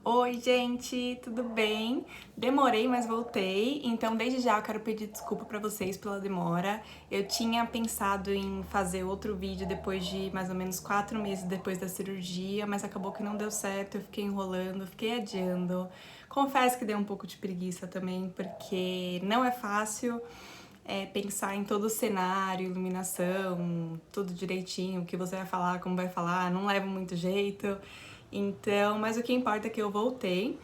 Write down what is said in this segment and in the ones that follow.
Oi, gente, tudo bem? Demorei, mas voltei. Então, desde já eu quero pedir desculpa pra vocês pela demora. Eu tinha pensado em fazer outro vídeo depois de mais ou menos 4 meses depois da cirurgia, mas acabou que não deu certo. Eu fiquei enrolando, fiquei adiando. Confesso que deu um pouco de preguiça também, porque não é fácil pensar em todo o cenário, iluminação, tudo direitinho, o que você vai falar, como vai falar, não leva muito jeito. Então, mas o que importa é que eu voltei.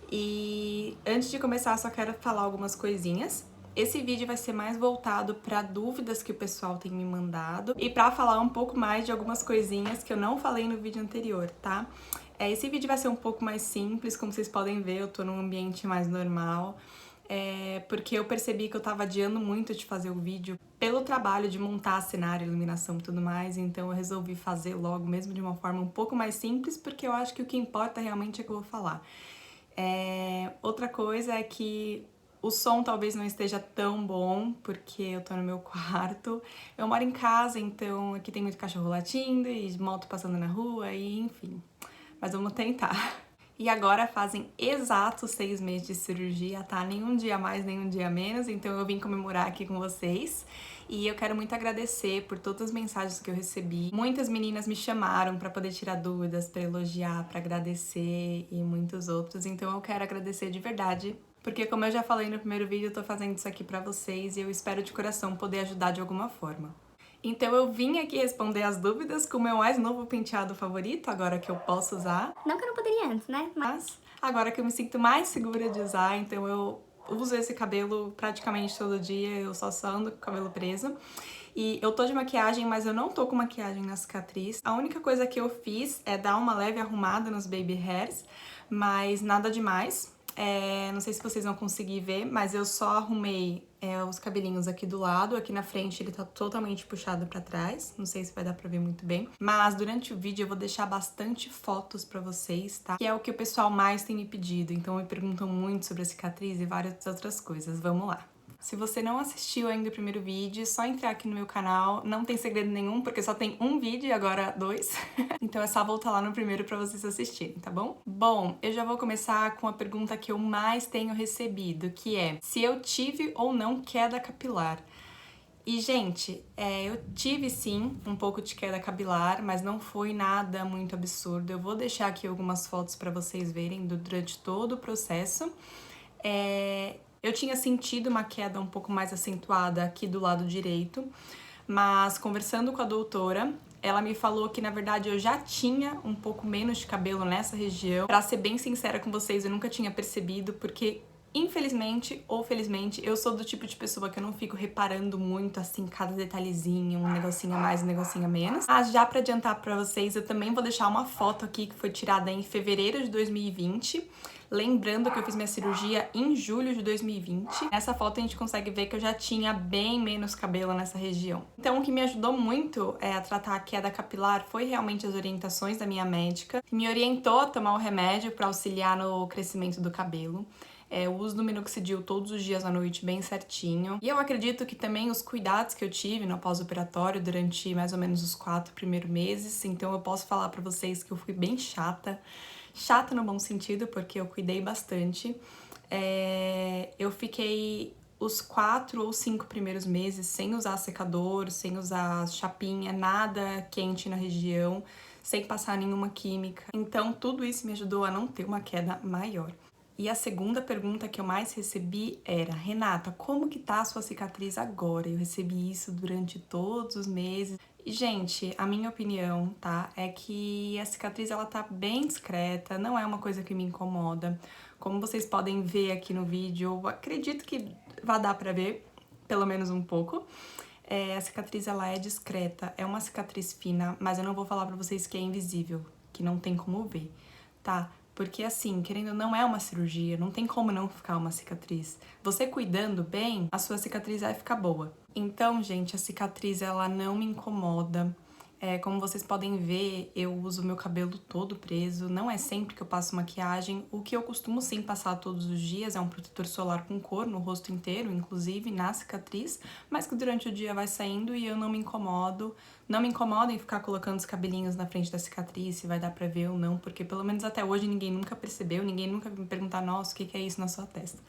E antes de começar, só quero falar algumas coisinhas. Esse vídeo vai ser mais voltado para dúvidas que o pessoal tem me mandado e para falar um pouco mais de algumas coisinhas que eu não falei no vídeo anterior, tá? Esse vídeo vai ser um pouco mais simples, como vocês podem ver, eu tô num ambiente mais normal. Porque eu percebi que eu tava adiando muito de fazer o vídeo pelo trabalho de montar cenário, iluminação e tudo mais, então eu resolvi fazer logo, mesmo de uma forma um pouco mais simples, porque eu acho que o que importa realmente é que eu vou falar. Outra coisa é que o som talvez não esteja tão bom, porque eu tô no meu quarto. Eu moro em casa, então aqui tem muito cachorro latindo e moto passando na rua, e enfim. Mas vamos tentar. E agora fazem exatos 6 meses de cirurgia, tá? Nenhum dia mais, nenhum dia menos, então eu vim comemorar aqui com vocês. E eu quero muito agradecer por todas as mensagens que eu recebi. Muitas meninas me chamaram para poder tirar dúvidas, para elogiar, para agradecer e muitos outros. Então eu quero agradecer de verdade, porque como eu já falei no primeiro vídeo, eu tô fazendo isso aqui para vocês e eu espero de coração poder ajudar de alguma forma. Então eu vim aqui responder as dúvidas com o meu mais novo penteado favorito, agora que eu posso usar. Não que eu não poderia antes, né? Mas agora que eu me sinto mais segura de usar, então eu uso esse cabelo praticamente todo dia, eu só ando com o cabelo preso. E eu tô de maquiagem, mas eu não tô com maquiagem na cicatriz. A única coisa que eu fiz é dar uma leve arrumada nos baby hairs, mas nada demais. Não sei se vocês vão conseguir ver, mas eu só arrumei os cabelinhos aqui do lado. Aqui na frente ele tá totalmente puxado pra trás. Não sei se vai dar pra ver muito bem. Mas durante o vídeo eu vou deixar bastante fotos pra vocês, tá? Que é o que o pessoal mais tem me pedido. Então me perguntam muito sobre a cicatriz e várias outras coisas. Vamos lá. Se você não assistiu ainda o primeiro vídeo, é só entrar aqui no meu canal. Não tem segredo nenhum, porque só tem um vídeo e agora 2. Então é só voltar lá no primeiro pra vocês assistirem, tá bom? Bom, eu já vou começar com a pergunta que eu mais tenho recebido, que é se eu tive ou não queda capilar. E, gente, eu tive sim um pouco de queda capilar, mas não foi nada muito absurdo. Eu vou deixar aqui algumas fotos pra vocês verem durante todo o processo. Eu tinha sentido uma queda um pouco mais acentuada aqui do lado direito, mas conversando com a doutora, ela me falou que na verdade eu já tinha um pouco menos de cabelo nessa região. Pra ser bem sincera com vocês, eu nunca tinha percebido, porque infelizmente ou felizmente eu sou do tipo de pessoa que eu não fico reparando muito assim cada detalhezinho, um negocinho a mais, um negocinho a menos. Mas já pra adiantar pra vocês, eu também vou deixar uma foto aqui que foi tirada em fevereiro de 2020. Lembrando que eu fiz minha cirurgia em julho de 2020. Nessa foto a gente consegue ver que eu já tinha bem menos cabelo nessa região. Então o que me ajudou muito a tratar a queda capilar foi realmente as orientações da minha médica, que me orientou a tomar o remédio para auxiliar no crescimento do cabelo. Eu uso do minoxidil todos os dias à noite, bem certinho. E eu acredito que também os cuidados que eu tive no pós-operatório durante mais ou menos os 4 primeiros meses, então eu posso falar pra vocês que eu fui bem chata. Chata no bom sentido, porque eu cuidei bastante. Eu fiquei os 4 ou 5 primeiros meses sem usar secador, sem usar chapinha, nada quente na região, sem passar nenhuma química. Então tudo isso me ajudou a não ter uma queda maior. E a segunda pergunta que eu mais recebi era: Renata, como que tá a sua cicatriz agora? Eu recebi isso durante todos os meses. E, gente, a minha opinião, tá, é que a cicatriz, ela tá bem discreta, não é uma coisa que me incomoda. Como vocês podem ver aqui no vídeo, eu acredito que vai dar pra ver, pelo menos um pouco. A cicatriz, ela é discreta, é uma cicatriz fina, mas eu não vou falar pra vocês que é invisível, que não tem como ver, tá? Porque assim, querendo ou não, é uma cirurgia, não tem como não ficar uma cicatriz. Você cuidando bem, a sua cicatriz vai ficar boa. Então, gente, a cicatriz, ela não me incomoda. Como vocês podem ver, eu uso meu cabelo todo preso, não é sempre que eu passo maquiagem. O que eu costumo sim passar todos os dias é um protetor solar com cor no rosto inteiro, inclusive na cicatriz, mas que durante o dia vai saindo e eu não me incomodo. Não me incomodo em ficar colocando os cabelinhos na frente da cicatriz, se vai dar pra ver ou não, porque pelo menos até hoje ninguém nunca percebeu, ninguém nunca me perguntar, nossa, o que é isso na sua testa?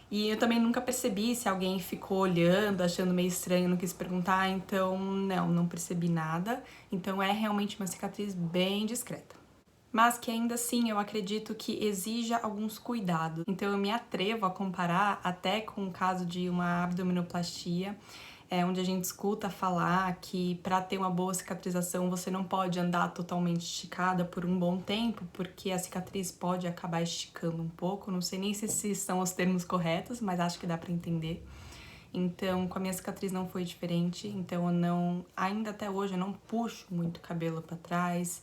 E eu também nunca percebi se alguém ficou olhando, achando meio estranho, não quis perguntar, então não percebi nada. Então é realmente uma cicatriz bem discreta. Mas que ainda assim eu acredito que exija alguns cuidados. Então eu me atrevo a comparar até com o caso de uma abdominoplastia, onde a gente escuta falar que para ter uma boa cicatrização você não pode andar totalmente esticada por um bom tempo, porque a cicatriz pode acabar esticando um pouco. Não sei nem se são os termos corretos, mas acho que dá para entender. Então, com a minha cicatriz não foi diferente, então ainda até hoje eu não puxo muito cabelo para trás.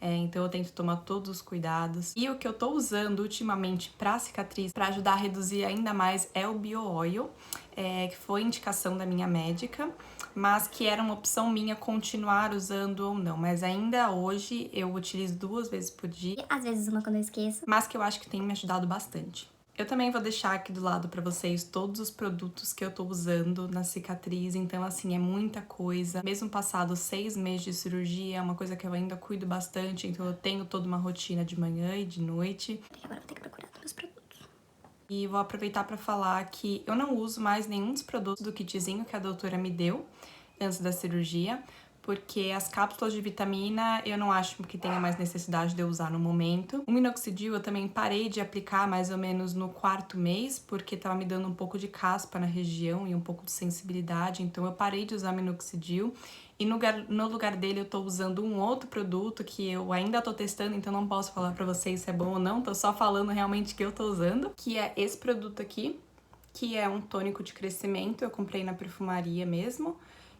Então eu tento tomar todos os cuidados. E o que eu tô usando ultimamente pra cicatriz, pra ajudar a reduzir ainda mais, é o Bio Oil, que foi indicação da minha médica, mas que era uma opção minha continuar usando ou não. Mas ainda hoje eu utilizo 2 vezes por dia. E às vezes uma quando eu esqueço. Mas que eu acho que tem me ajudado bastante. Eu também vou deixar aqui do lado pra vocês todos os produtos que eu tô usando na cicatriz, então assim, é muita coisa. Mesmo passados 6 meses de cirurgia, é uma coisa que eu ainda cuido bastante, então eu tenho toda uma rotina de manhã e de noite. Agora eu vou ter que procurar meus produtos. E vou aproveitar pra falar que eu não uso mais nenhum dos produtos do kitzinho que a doutora me deu antes da cirurgia, porque as cápsulas de vitamina eu não acho que tenha mais necessidade de eu usar no momento. O minoxidil eu também parei de aplicar mais ou menos no 4º mês, porque tava me dando um pouco de caspa na região e um pouco de sensibilidade, então eu parei de usar minoxidil. E no lugar dele eu tô usando um outro produto que eu ainda tô testando, então não posso falar pra vocês se é bom ou não, tô só falando realmente que eu tô usando, que é esse produto aqui, que é um tônico de crescimento, eu comprei na perfumaria mesmo.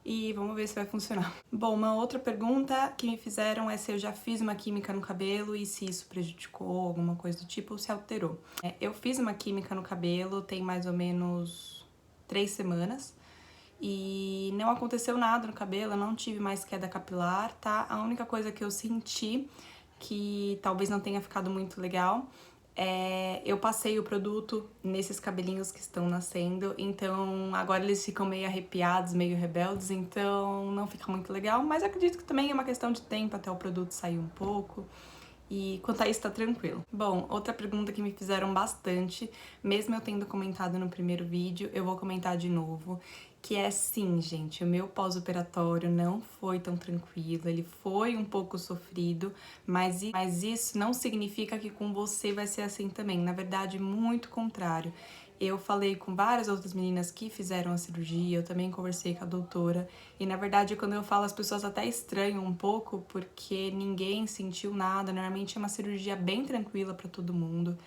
E vamos ver se vai funcionar. Bom, uma outra pergunta que me fizeram é se eu já fiz uma química no cabelo e se isso prejudicou, alguma coisa do tipo, ou se alterou. Eu fiz uma química no cabelo tem mais ou menos 3 semanas e não aconteceu nada no cabelo, eu não tive mais queda capilar, tá? A única coisa que eu senti, que talvez não tenha ficado muito legal, eu passei o produto nesses cabelinhos que estão nascendo, então agora eles ficam meio arrepiados, meio rebeldes, então não fica muito legal, mas acredito que também é uma questão de tempo até o produto sair um pouco. E quanto a isso, tá tranquilo. Bom, outra pergunta que me fizeram bastante, mesmo eu tendo comentado no primeiro vídeo, eu vou comentar de novo, que é sim, gente, o meu pós-operatório não foi tão tranquilo, ele foi um pouco sofrido, mas isso não significa que com você vai ser assim também. Na verdade, muito contrário. Eu falei com várias outras meninas que fizeram a cirurgia, eu também conversei com a doutora, e na verdade quando eu falo as pessoas até estranham um pouco, porque ninguém sentiu nada, normalmente é uma cirurgia bem tranquila pra todo mundo.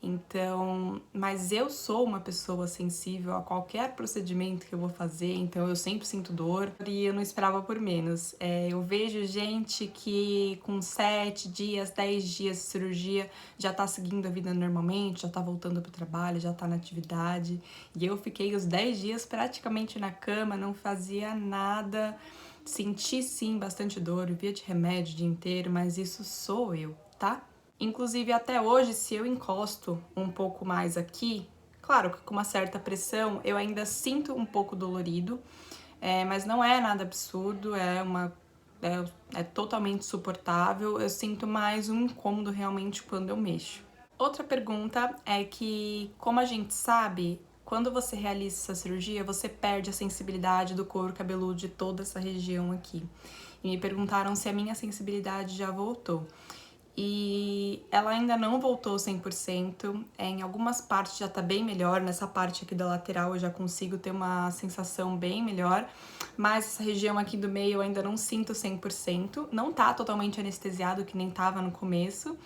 Então, mas eu sou uma pessoa sensível a qualquer procedimento que eu vou fazer, então eu sempre sinto dor e eu não esperava por menos. Eu vejo gente que com 7 dias, 10 dias de cirurgia já tá seguindo a vida normalmente, já tá voltando pro trabalho, já tá na atividade, e eu fiquei os 10 dias praticamente na cama, não fazia nada. Senti sim bastante dor, via de remédio o dia inteiro, mas isso sou eu, tá? Inclusive, até hoje, se eu encosto um pouco mais aqui, claro que com uma certa pressão, eu ainda sinto um pouco dolorido, mas não é nada absurdo, é totalmente suportável. Eu sinto mais um incômodo realmente quando eu mexo. Outra pergunta é que, como a gente sabe, quando você realiza essa cirurgia, você perde a sensibilidade do couro cabeludo de toda essa região aqui. E me perguntaram se a minha sensibilidade já voltou. E ela ainda não voltou 100%, em algumas partes já tá bem melhor, nessa parte aqui da lateral eu já consigo ter uma sensação bem melhor, mas essa região aqui do meio eu ainda não sinto 100%, não tá totalmente anestesiado que nem tava no começo,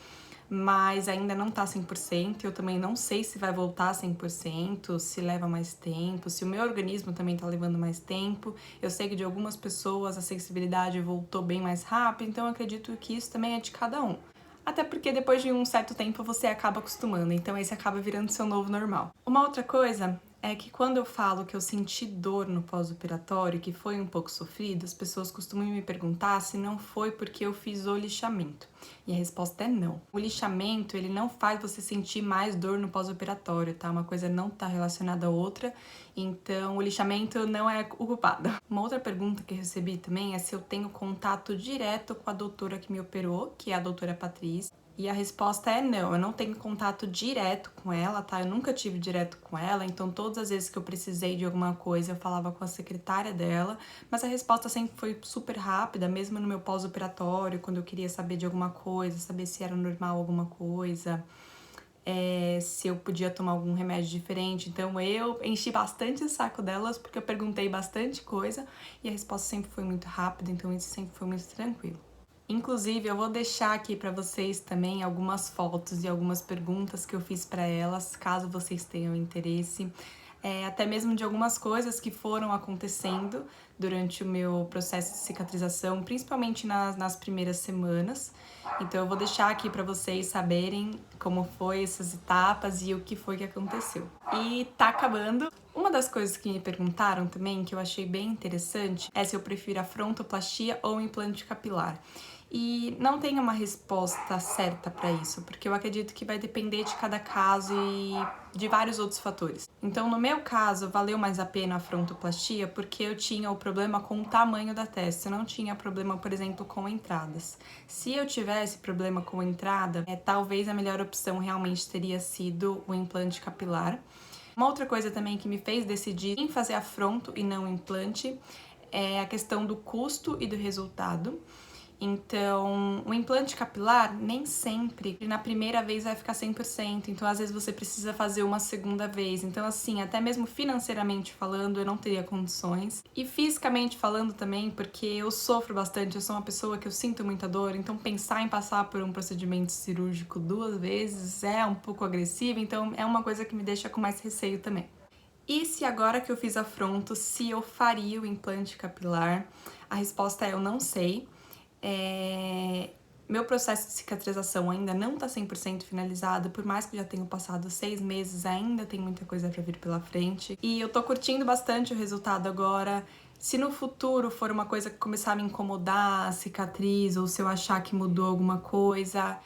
mas ainda não tá 100%, eu também não sei se vai voltar 100%, se leva mais tempo, se o meu organismo também tá levando mais tempo. Eu sei que de algumas pessoas a sensibilidade voltou bem mais rápido, então eu acredito que isso também é de cada um. Até porque depois de um certo tempo você acaba acostumando, então esse acaba virando seu novo normal. Uma outra coisa é que quando eu falo que eu senti dor no pós-operatório, que foi um pouco sofrido, as pessoas costumam me perguntar se não foi porque eu fiz o lixamento. E a resposta é não. O lixamento, ele não faz você sentir mais dor no pós-operatório, tá? Uma coisa não tá relacionada à outra, então o lixamento não é o culpado. Uma outra pergunta que eu recebi também é se eu tenho contato direto com a doutora que me operou, que é a doutora Patrícia. E a resposta é não, eu não tenho contato direto com ela, tá? Eu nunca tive direto com ela, então todas as vezes que eu precisei de alguma coisa eu falava com a secretária dela, mas a resposta sempre foi super rápida, mesmo no meu pós-operatório, quando eu queria saber de alguma coisa, saber se era normal alguma coisa, se eu podia tomar algum remédio diferente. Então eu enchi bastante o saco delas porque eu perguntei bastante coisa e a resposta sempre foi muito rápida, então isso sempre foi muito tranquilo. Inclusive, eu vou deixar aqui para vocês também algumas fotos e algumas perguntas que eu fiz para elas, caso vocês tenham interesse, até mesmo de algumas coisas que foram acontecendo durante o meu processo de cicatrização, principalmente nas primeiras semanas. Então, eu vou deixar aqui para vocês saberem como foi essas etapas e o que foi que aconteceu. E tá acabando. Uma das coisas que me perguntaram também, que eu achei bem interessante, é se eu prefiro a frontoplastia ou implante capilar. E não tem uma resposta certa para isso, porque eu acredito que vai depender de cada caso e de vários outros fatores. Então, no meu caso, valeu mais a pena a frontoplastia porque eu tinha o problema com o tamanho da testa, eu não tinha problema, por exemplo, com entradas. Se eu tivesse problema com entrada, talvez a melhor opção realmente teria sido o implante capilar. Uma outra coisa também que me fez decidir em fazer a fronto e não o implante é a questão do custo e do resultado. Então, o implante capilar nem sempre na primeira vez vai ficar 100%, então às vezes você precisa fazer uma segunda vez. Então, assim, até mesmo financeiramente falando, eu não teria condições. E fisicamente falando também, porque eu sofro bastante, eu sou uma pessoa que eu sinto muita dor, então pensar em passar por um procedimento cirúrgico 2 vezes é um pouco agressivo, então é uma coisa que me deixa com mais receio também. E se agora que eu fiz a fronto, se eu faria o implante capilar? A resposta é eu não sei. Meu processo de cicatrização ainda não tá 100% finalizado, por mais que já tenham passado 6 meses, ainda tem muita coisa pra vir pela frente. E eu tô curtindo bastante o resultado agora. Se no futuro for uma coisa que começar a me incomodar, a cicatriz, ou se eu achar que mudou alguma coisa,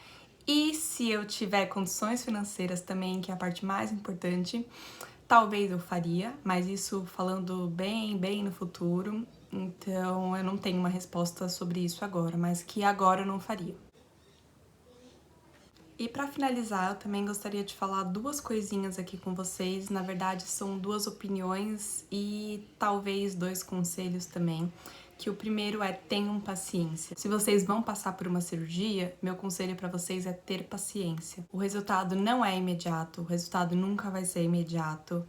e se eu tiver condições financeiras também, que é a parte mais importante, talvez eu faria, mas isso falando bem no futuro. Então, eu não tenho uma resposta sobre isso agora, mas que agora eu não faria. E para finalizar, eu também gostaria de falar 2 coisinhas aqui com vocês. Na verdade, são 2 opiniões e talvez 2 conselhos também. Que o primeiro é tenham paciência. Se vocês vão passar por uma cirurgia, meu conselho para vocês é ter paciência. O resultado não é imediato, o resultado nunca vai ser imediato.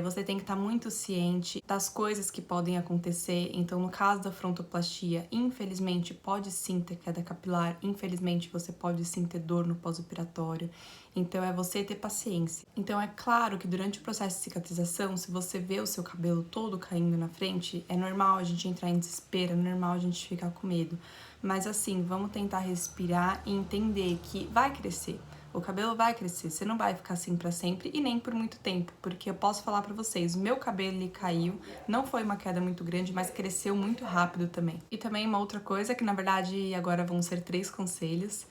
Você tem que estar muito ciente das coisas que podem acontecer. Então, no caso da frontoplastia, infelizmente pode sim ter queda capilar, infelizmente você pode sim ter dor no pós-operatório. Então, é você ter paciência. Então, é claro que durante o processo de cicatrização, se você vê o seu cabelo todo caindo na frente, é normal a gente entrar em desespero, é normal a gente ficar com medo. Mas assim, vamos tentar respirar e entender que vai crescer. O cabelo vai crescer, você não vai ficar assim pra sempre e nem por muito tempo, porque eu posso falar pra vocês, o meu cabelo ele caiu, não foi uma queda muito grande, mas cresceu muito rápido também. E também uma outra coisa, que na verdade agora vão ser 3 conselhos,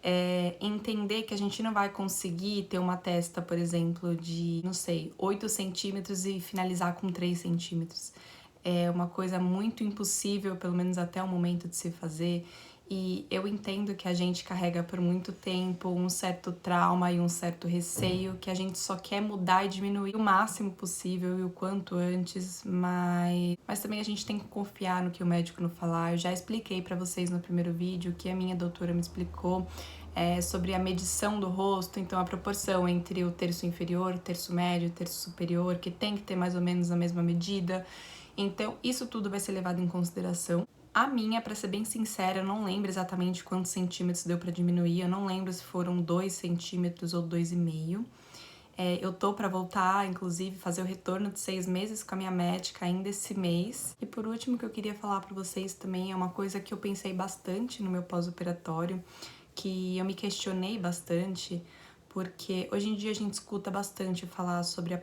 é entender que a gente não vai conseguir ter uma testa, por exemplo, de, não sei, 8 centímetros e finalizar com 3 centímetros. É uma coisa muito impossível, pelo menos até o momento de se fazer. E eu entendo que a gente carrega por muito tempo um certo trauma e um certo receio, que a gente só quer mudar e diminuir o máximo possível e o quanto antes, mas também a gente tem que confiar no que o médico nos falar. Eu já expliquei pra vocês no primeiro vídeo que a minha doutora me explicou sobre a medição do rosto, então a proporção entre o terço inferior, o terço médio, o terço superior, que tem que ter mais ou menos a mesma medida. Então, isso tudo vai ser levado em consideração. A minha, pra ser bem sincera, eu não lembro exatamente quantos centímetros deu pra diminuir, eu não lembro se foram 2 centímetros ou 2,5. Eu tô pra voltar, inclusive, fazer o retorno de 6 meses com a minha médica ainda esse mês. E por último, o que eu queria falar pra vocês também é uma coisa que eu pensei bastante no meu pós-operatório, que eu me questionei bastante, porque hoje em dia a gente escuta bastante falar sobre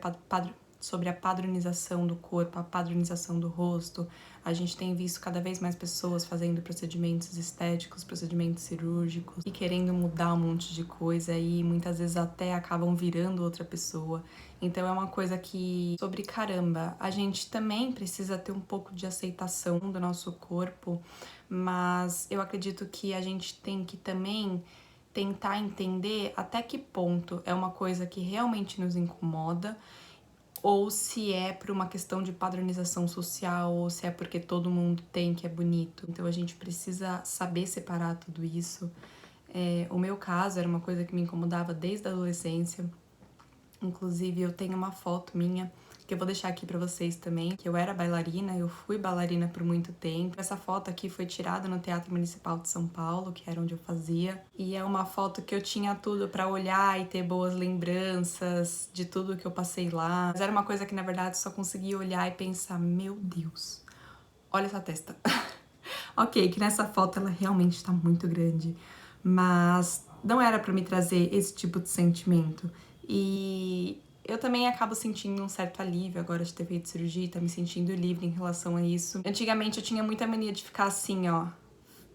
sobre a padronização do corpo, a padronização do rosto. A gente tem visto cada vez mais pessoas fazendo procedimentos estéticos, procedimentos cirúrgicos e querendo mudar um monte de coisa e muitas vezes até acabam virando outra pessoa. Então é uma coisa que, sobre caramba, a gente também precisa ter um pouco de aceitação do nosso corpo, mas eu acredito que a gente tem que também tentar entender até que ponto é uma coisa que realmente nos incomoda, ou se é por uma questão de padronização social, ou se é porque todo mundo tem, que é bonito. Então a gente precisa saber separar tudo isso. O meu caso era uma coisa que me incomodava desde a adolescência. Inclusive eu tenho uma foto minha, que eu vou deixar aqui pra vocês também, que eu era bailarina, eu fui bailarina por muito tempo. Essa foto aqui foi tirada no Teatro Municipal de São Paulo, que era onde eu fazia. E é uma foto que eu tinha tudo pra olhar e ter boas lembranças de tudo que eu passei lá. Mas era uma coisa que, na verdade, só conseguia olhar e pensar, meu Deus, olha essa testa. Ok, que nessa foto ela realmente tá muito grande, mas não era pra me trazer esse tipo de sentimento. E eu também acabo sentindo um certo alívio agora de ter feito cirurgia, tá me sentindo livre em relação a isso. Antigamente eu tinha muita mania de ficar assim, ó,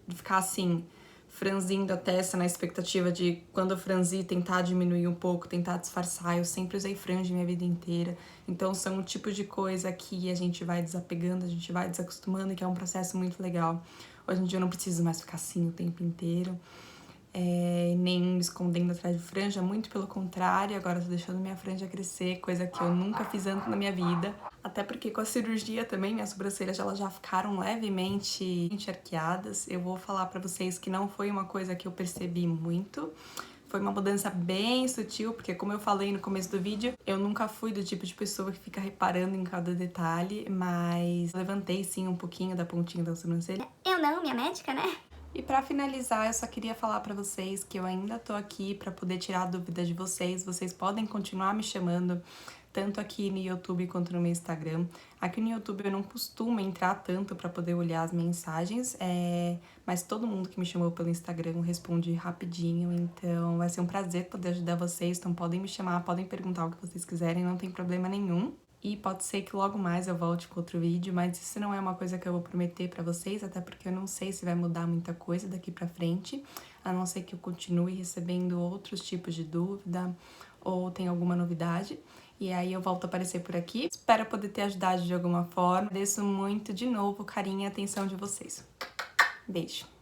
de ficar assim, franzindo a testa na expectativa de, quando eu franzir, tentar diminuir um pouco, tentar disfarçar. Eu sempre usei franja minha vida inteira. Então são o tipo de coisa que a gente vai desapegando, a gente vai desacostumando, e que é um processo muito legal. Hoje em dia eu não preciso mais ficar assim o tempo inteiro. Nem me escondendo atrás de franja, muito pelo contrário, agora eu tô deixando minha franja crescer, coisa que eu nunca fiz antes na minha vida. Até porque com a cirurgia também, minhas sobrancelhas elas já ficaram levemente arqueadas. Eu vou falar pra vocês que não foi uma coisa que eu percebi muito. Foi uma mudança bem sutil, porque como eu falei no começo do vídeo, eu nunca fui do tipo de pessoa que fica reparando em cada detalhe, mas levantei sim um pouquinho da pontinha da sobrancelha. Eu não, minha médica, né? E pra finalizar, eu só queria falar pra vocês que eu ainda tô aqui pra poder tirar dúvidas de vocês. Vocês podem continuar me chamando, tanto aqui no YouTube quanto no meu Instagram. Aqui no YouTube eu não costumo entrar tanto pra poder olhar as mensagens, mas todo mundo que me chamou pelo Instagram eu respondi rapidinho, então vai ser um prazer poder ajudar vocês. Então podem me chamar, podem perguntar o que vocês quiserem, não tem problema nenhum. E pode ser que logo mais eu volte com outro vídeo, mas isso não é uma coisa que eu vou prometer pra vocês, até porque eu não sei se vai mudar muita coisa daqui pra frente, a não ser que eu continue recebendo outros tipos de dúvida ou tem alguma novidade. E aí eu volto a aparecer por aqui. Espero poder ter ajudado de alguma forma. Agradeço muito de novo o carinho e a atenção de vocês. Beijo!